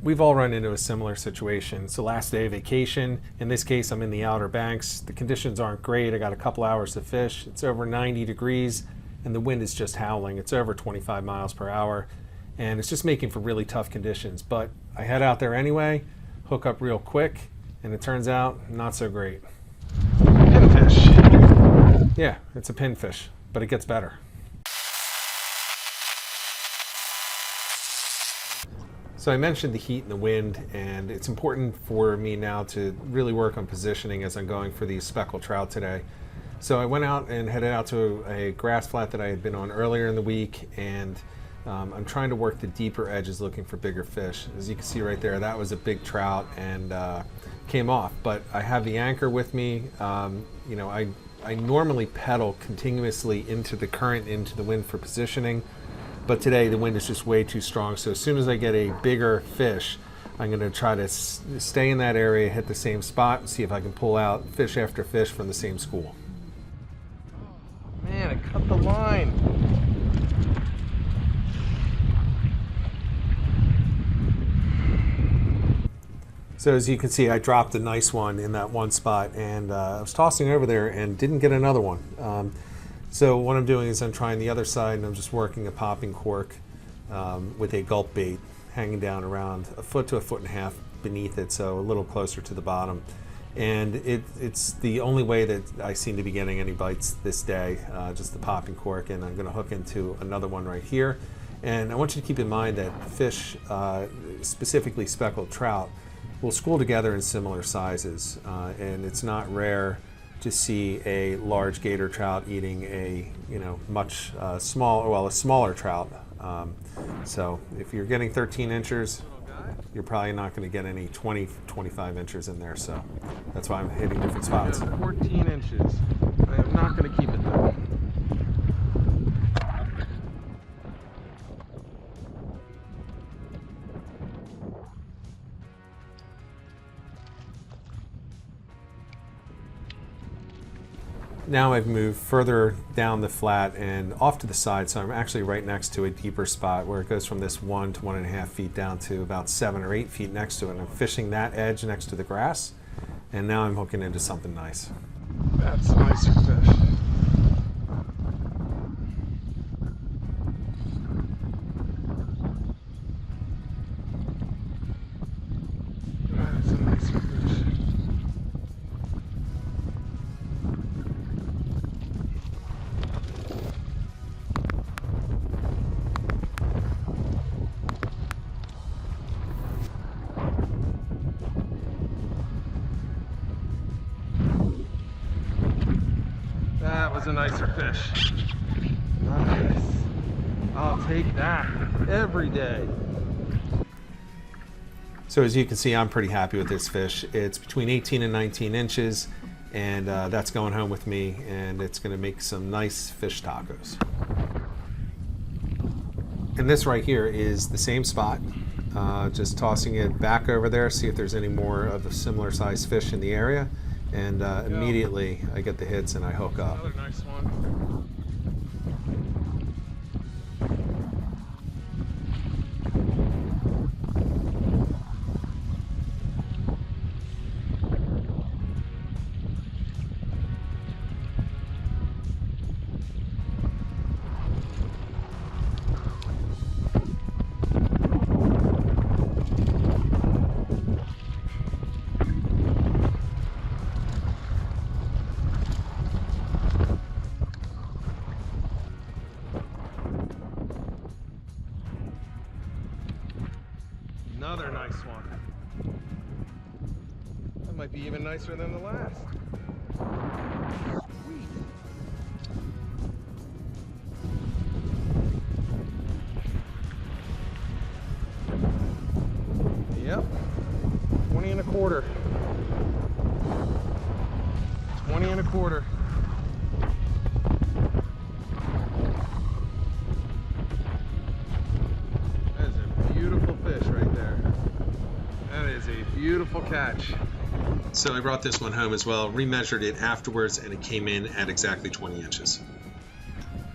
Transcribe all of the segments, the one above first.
We've all run into a similar situation. It's the last day of vacation. In this case, I'm in the Outer Banks. The conditions aren't great. I got a couple hours to fish. It's over 90 degrees and the wind is just howling. It's over 25 miles per hour and it's just making for really tough conditions. But I head out there anyway, hook up real quick, and it turns out not so great. Pinfish. Yeah, it's a pinfish, but it gets better. So I mentioned the heat and the wind, and it's important for me now to really work on positioning as I'm going for these speckled trout today. So I went out and headed out to a grass flat that I had been on earlier in the week, and I'm trying to work the deeper edges looking for bigger fish. As you can see right there, that was a big trout and came off, but I have the anchor with me. You know, I normally pedal continuously into the current, into the wind for positioning. But today the wind is just way too strong. So as soon as I get a bigger fish, I'm going to try to stay in that area, hit the same spot, and see if I can pull out fish after fish from the same school. Oh, man, I cut the line. So as you can see, I dropped a nice one in that one spot, and I was tossing over there and didn't get another one. So what I'm doing is I'm trying the other side, and I'm just working a popping cork with a gulp bait hanging down around a foot to a foot and a half beneath it, so a little closer to the bottom. And it's the only way that I seem to be getting any bites this day, just the popping cork, and I'm going to hook into another one right here. And I want you to keep in mind that fish, specifically speckled trout, will school together in similar sizes, and it's not rare to see a large gator trout eating a much smaller trout. So if you're getting 13 inches, you're probably not going to get any 25 inches in there. So that's why I'm hitting different spots. 14 inches. I am not going to keep it though. Now I've moved further down the flat and off to the side, so I'm actually right next to a deeper spot where it goes from this 1 to 1.5 feet down to about 7 or 8 feet next to it. And I'm fishing that edge next to the grass, and now I'm hooking into something nice. That's a nicer fish. That's a nicer fish. That was a nicer fish. Nice. I'll take that every day. So as you can see, I'm pretty happy with this fish. It's between 18 and 19 inches, and that's going home with me, and it's going to make some nice fish tacos. And this right here is the same spot. Just tossing it back over there, see if there's any more of a similar sized fish in the area. And immediately I get the hits and I hook up. Another nice one. Another nice one. That might be even nicer than the last. Sweet. Yep. 20 and a quarter. 20 and a quarter. That is a beautiful fish right there. That is a beautiful catch. So I brought this one home as well, remeasured it afterwards, and it came in at exactly 20 inches.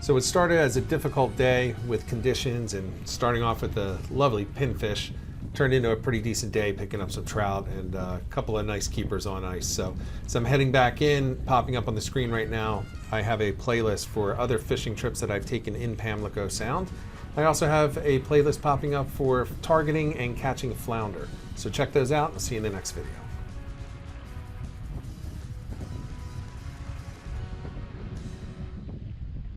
So it started as a difficult day with conditions and starting off with a lovely pinfish, turned into a pretty decent day, picking up some trout and a couple of nice keepers on ice. So I'm heading back in. Popping up on the screen right now, I have a playlist for other fishing trips that I've taken in Pamlico Sound. I also have a playlist popping up for targeting and catching flounder. So check those out. I'll see you in the next video.